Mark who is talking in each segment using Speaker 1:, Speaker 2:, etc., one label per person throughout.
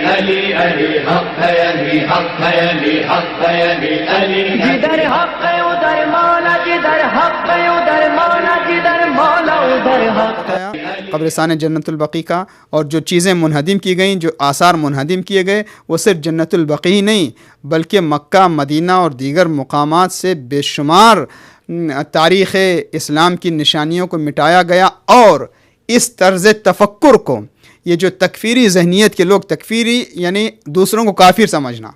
Speaker 1: علی علی حق ہے، علی حق ہے، علی حق ہے، علی علی
Speaker 2: جدھر حق ہے ادھر مولا، جدھر حق ہے ادھر مولا، جدھر مولا ادھر حق ہے۔
Speaker 3: قبرستان جنت البقیع کا، اور جو چیزیں منہدم کی گئیں، جو آثار منہدم کیے گئے، وہ صرف جنت البقیع ہی نہیں بلکہ مکہ، مدینہ اور دیگر مقامات سے بے شمار تاریخ اسلام کی نشانیوں کو مٹایا گیا۔ اور اس طرز تفکر کو، یہ جو تکفیری ذہنیت کے لوگ، تکفیری یعنی دوسروں کو کافر سمجھنا،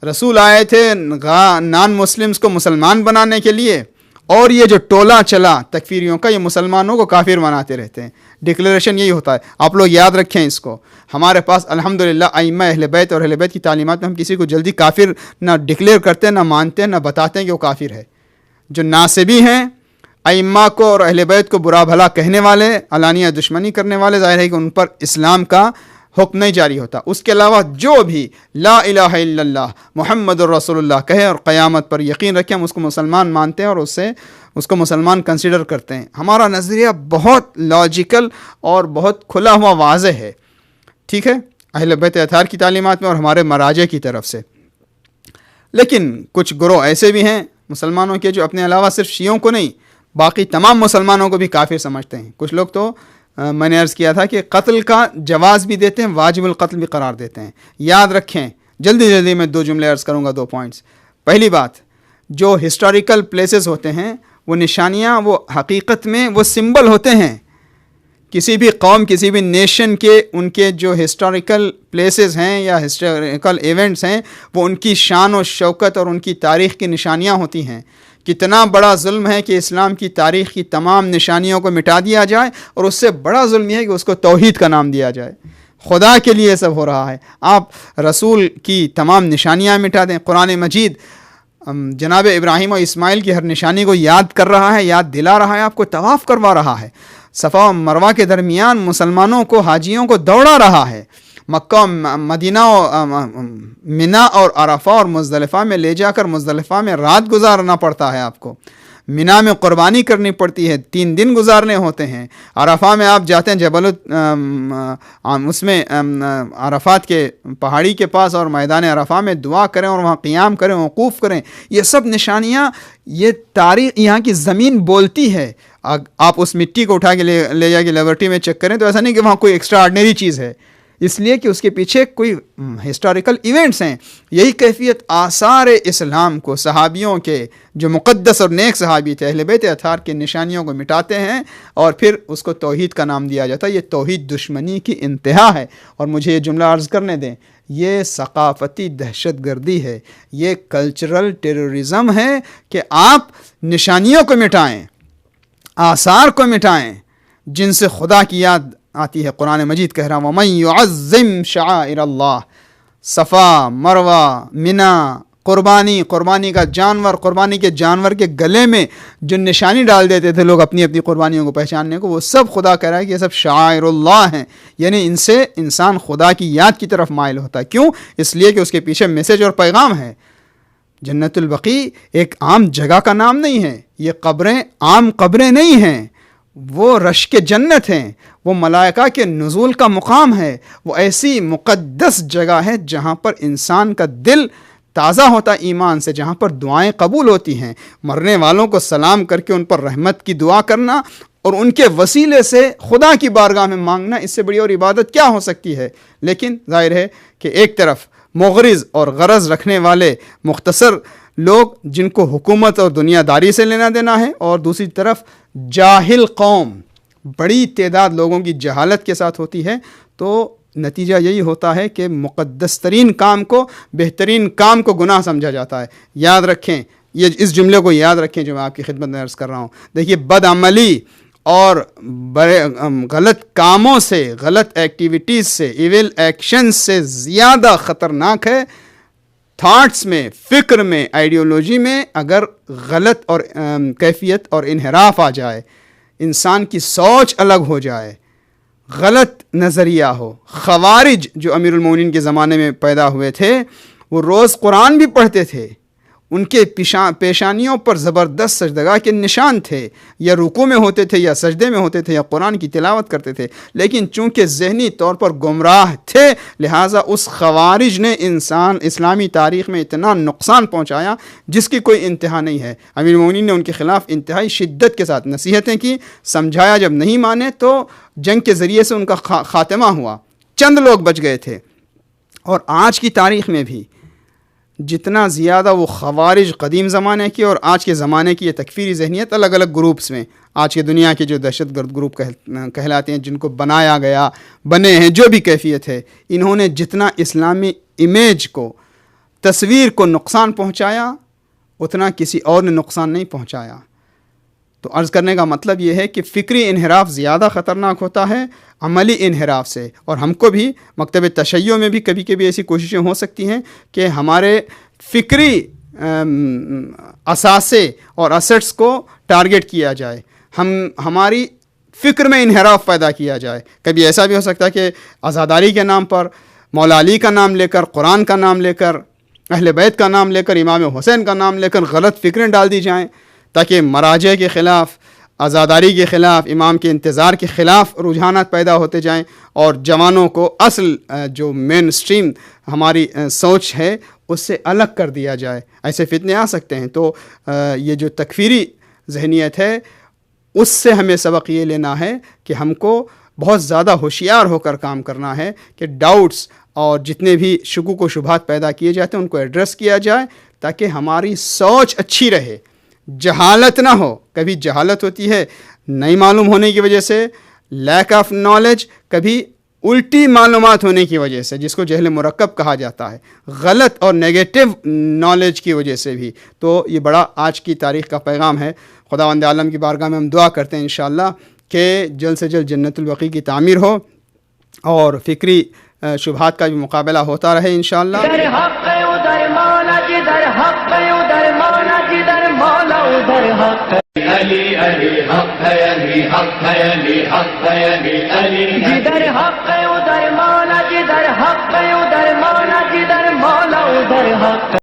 Speaker 3: رسول آئے تھے نان مسلمز کو مسلمان بنانے کے لیے، اور یہ جو ٹولہ چلا تکفیریوں کا، یہ مسلمانوں کو کافر بناتے رہتے ہیں۔ ڈکلیریشن یہی ہوتا ہے، آپ لوگ یاد رکھیں اس کو۔ ہمارے پاس الحمدللہ ائمہ اہل بیت اور اہل بیت کی تعلیمات میں ہم کسی کو جلدی کافر نہ ڈکلیئر کرتے، نہ مانتے، نہ بتاتے ہیں کہ وہ کافر ہے۔ جو ناصبی ہیں، ائمہ کو اور اہل بیت کو برا بھلا کہنے والے، علانیہ دشمنی کرنے والے، ظاہر ہے کہ ان پر اسلام کا حکم نہیں جاری ہوتا۔ اس کے علاوہ جو بھی لا الہ الا اللہ محمد الرسول اللہ کہے اور قیامت پر یقین رکھے، ہم اس کو مسلمان مانتے ہیں اور اس کو مسلمان کنسیڈر کرتے ہیں۔ ہمارا نظریہ بہت لاجیکل اور بہت کھلا ہوا واضح ہے، ٹھیک ہے، اہل بیت اطہار کی تعلیمات میں اور ہمارے مراجع کی طرف سے۔ لیکن کچھ گروہ ایسے بھی ہیں مسلمانوں کے جو اپنے علاوہ صرف شیعوں کو نہیں، باقی تمام مسلمانوں کو بھی کافر سمجھتے ہیں۔ کچھ لوگ تو میں نے عرض کیا تھا کہ قتل کا جواز بھی دیتے ہیں، واجب القتل بھی قرار دیتے ہیں۔ یاد رکھیں، جلدی میں 2 جملے عرض کروں گا، 2 پوائنٹس۔ پہلی بات، جو ہسٹوریکل پلیسز ہوتے ہیں، وہ نشانیاں، وہ حقیقت میں وہ سمبل ہوتے ہیں۔ کسی بھی قوم، کسی بھی نیشن کے ان کے جو ہسٹوریکل پلیسز ہیں یا ہسٹوریکل ایونٹس ہیں، وہ ان کی شان و شوکت اور ان کی تاریخ کی نشانیاں ہوتی ہیں۔ کتنا بڑا ظلم ہے کہ اسلام کی تاریخ کی تمام نشانیوں کو مٹا دیا جائے، اور اس سے بڑا ظلم یہ ہے کہ اس کو توحید کا نام دیا جائے۔ خدا کے لیے یہ سب ہو رہا ہے۔ آپ رسول کی تمام نشانیاں مٹا دیں۔ قرآن مجید جناب ابراہیم اور اسماعیل کی ہر نشانی کو یاد کر رہا ہے، یاد دلا رہا ہے، آپ کو طواف کروا رہا ہے۔ صفا و مروہ کے درمیان مسلمانوں کو، حاجیوں کو دوڑا رہا ہے۔ مکہ، مدینہ، منا اور عرفہ اور مزدلفہ میں لے جا کر مزدلفہ میں رات گزارنا پڑتا ہے آپ کو۔ منا میں قربانی کرنی پڑتی ہے، 3 دن گزارنے ہوتے ہیں۔ عرفہ میں آپ جاتے ہیں جبل اس میں عرفات کے پہاڑی کے پاس، اور میدان عرفہ میں دعا کریں اور وہاں قیام کریں، وقوف کریں۔ یہ سب نشانیاں، یہ تاریخ، یہاں کی زمین بولتی ہے۔ آپ اس مٹی کو اٹھا کے لے جا کے لیبرٹی میں چیک کریں تو ایسا نہیں کہ وہاں کوئی ایکسٹرا آرڈنری چیز ہے، اس لیے کہ اس کے پیچھے کوئی ہسٹوریکل ایونٹس ہیں۔ یہی کیفیت آثار اسلام کو، صحابیوں کے جو مقدس اور نیک صحابی تھے، اہل بیت اطہار کی نشانیوں کو مٹاتے ہیں، اور پھر اس کو توحید کا نام دیا جاتا ہے۔ یہ توحید دشمنی کی انتہا ہے۔ اور مجھے یہ جملہ عرض کرنے دیں، یہ ثقافتی دہشت گردی ہے، یہ کلچرل ٹیررزم ہے کہ آپ نشانیوں کو مٹائیں، آثار کو مٹائیں جن سے خدا کی یاد آتی ہے۔ قرآن مجید کہہ رہا ہے وَمَن يُعَظِّمْ شَعَائِرَ اللَّهِ، صفا، مروہ، منا، قربانی کا جانور، قربانی کے جانور کے گلے میں جو نشانی ڈال دیتے تھے لوگ اپنی قربانیوں کو پہچاننے کو، وہ سب خدا کہہ رہا ہے کہ یہ سب شعائر اللہ ہیں، یعنی ان سے انسان خدا کی یاد کی طرف مائل ہوتا ہے۔ کیوں؟ اس لیے کہ اس کے پیچھے میسج اور پیغام ہے۔ جنت البقیع ایک عام جگہ کا نام نہیں ہے، یہ قبریں عام قبریں نہیں ہیں، وہ رشک جنت ہیں، وہ ملائکہ کے نزول کا مقام ہے، وہ ایسی مقدس جگہ ہے جہاں پر انسان کا دل تازہ ہوتا ہے ایمان سے، جہاں پر دعائیں قبول ہوتی ہیں۔ مرنے والوں کو سلام کر کے ان پر رحمت کی دعا کرنا اور ان کے وسیلے سے خدا کی بارگاہ میں مانگنا، اس سے بڑی اور عبادت کیا ہو سکتی ہے؟ لیکن ظاہر ہے کہ ایک طرف مغرض اور غرض رکھنے والے مختصر لوگ جن کو حکومت اور دنیا داری سے لینا دینا ہے، اور دوسری طرف جاہل قوم، بڑی تعداد لوگوں کی جہالت کے ساتھ ہوتی ہے، تو نتیجہ یہی ہوتا ہے کہ مقدس ترین کام کو، بہترین کام کو گناہ سمجھا جاتا ہے۔ یاد رکھیں، یہ اس جملے کو یاد رکھیں جو میں آپ کی خدمت میں عرض کر رہا ہوں۔ دیکھیے، بد عملی اور بڑے غلط کاموں سے، غلط ایکٹیویٹیز سے، ایول ایکشن سے زیادہ خطرناک ہے تھاٹس میں، فکر میں، آئیڈیولوجی میں اگر غلط اور کیفیت اور انحراف آ جائے، انسان کی سوچ الگ ہو جائے، غلط نظریہ ہو۔ خوارج جو امیر المومنین کے زمانے میں پیدا ہوئے تھے، وہ روز قرآن بھی پڑھتے تھے، ان کے پیشانیوں پر زبردست سجدگاہ کے نشان تھے، یا رکوع میں ہوتے تھے یا سجدے میں ہوتے تھے یا قرآن کی تلاوت کرتے تھے، لیکن چونکہ ذہنی طور پر گمراہ تھے لہٰذا اس خوارج نے اسلامی تاریخ میں اتنا نقصان پہنچایا جس کی کوئی انتہا نہیں ہے۔ امیر المومنین نے ان کے خلاف انتہائی شدت کے ساتھ نصیحتیں کی، سمجھایا، جب نہیں مانے تو جنگ کے ذریعے سے ان کا خاتمہ ہوا، چند لوگ بچ گئے تھے۔ اور آج کی تاریخ میں بھی جتنا زیادہ وہ خوارج قدیم زمانے کی اور آج کے زمانے کی یہ تکفیری ذہنیت الگ الگ گروپس میں، آج کے دنیا کے جو دہشت گرد گروپ کہلاتے ہیں، جن کو بنایا گیا، بنے ہیں، جو بھی کیفیت ہے، انہوں نے جتنا اسلامی امیج کو، تصویر کو نقصان پہنچایا اتنا کسی اور نے نقصان نہیں پہنچایا۔ تو عرض کرنے کا مطلب یہ ہے کہ فکری انحراف زیادہ خطرناک ہوتا ہے عملی انحراف سے، اور ہم کو بھی مکتب تشیع میں بھی کبھی کبھی ایسی کوششیں ہو سکتی ہیں کہ ہمارے فکری اثاثے اور اسٹس کو ٹارگٹ کیا جائے، ہماری فکر میں انحراف پیدا کیا جائے۔ کبھی ایسا بھی ہو سکتا ہے کہ عزاداری کے نام پر، مولا علی کا نام لے کر، قرآن کا نام لے کر، اہل بیت کا نام لے کر، امام حسین کا نام لے کر غلط فکریں ڈال دی جائیں، تاکہ مراجع کے خلاف، عزاداری کے خلاف، امام کے انتظار کے خلاف رجحانات پیدا ہوتے جائیں، اور جوانوں کو اصل جو مین سٹریم ہماری سوچ ہے اس سے الگ کر دیا جائے۔ ایسے فتنے آ سکتے ہیں۔ تو یہ جو تکفیری ذہنیت ہے اس سے ہمیں سبق یہ لینا ہے کہ ہم کو بہت زیادہ ہوشیار ہو کر کام کرنا ہے کہ ڈاؤٹس اور جتنے بھی شکوک و شبہات پیدا کیے جاتے ہیں ان کو ایڈریس کیا جائے، تاکہ ہماری سوچ اچھی رہے، جہالت نہ ہو۔ کبھی جہالت ہوتی ہے نہیں معلوم ہونے کی وجہ سے، لیک آف نالج، کبھی الٹی معلومات ہونے کی وجہ سے، جس کو جہل مرکب کہا جاتا ہے، غلط اور نیگیٹو نالج کی وجہ سے بھی۔ تو یہ بڑا آج کی تاریخ کا پیغام ہے۔ خداوند عالم کی بارگاہ میں ہم دعا کرتے ہیں انشاءاللہ کہ جلد سے جلد جنت البقیع کی تعمیر ہو اور فکری شبہات کا بھی مقابلہ ہوتا رہے انشاءاللہ۔
Speaker 2: ادھر حق ہے ادھر مولا، جدھر حق ہے ادھر مولا، جدھر مولا ادھر حق ہے۔
Speaker 1: علی علی حق ہے، علی حق ہے، علی حق ہے، علی علی
Speaker 2: جدھر حق ہے ادھر مولا، جدھر حق ہے ادھر مولا، جدھر مولا ادھر حق ہے۔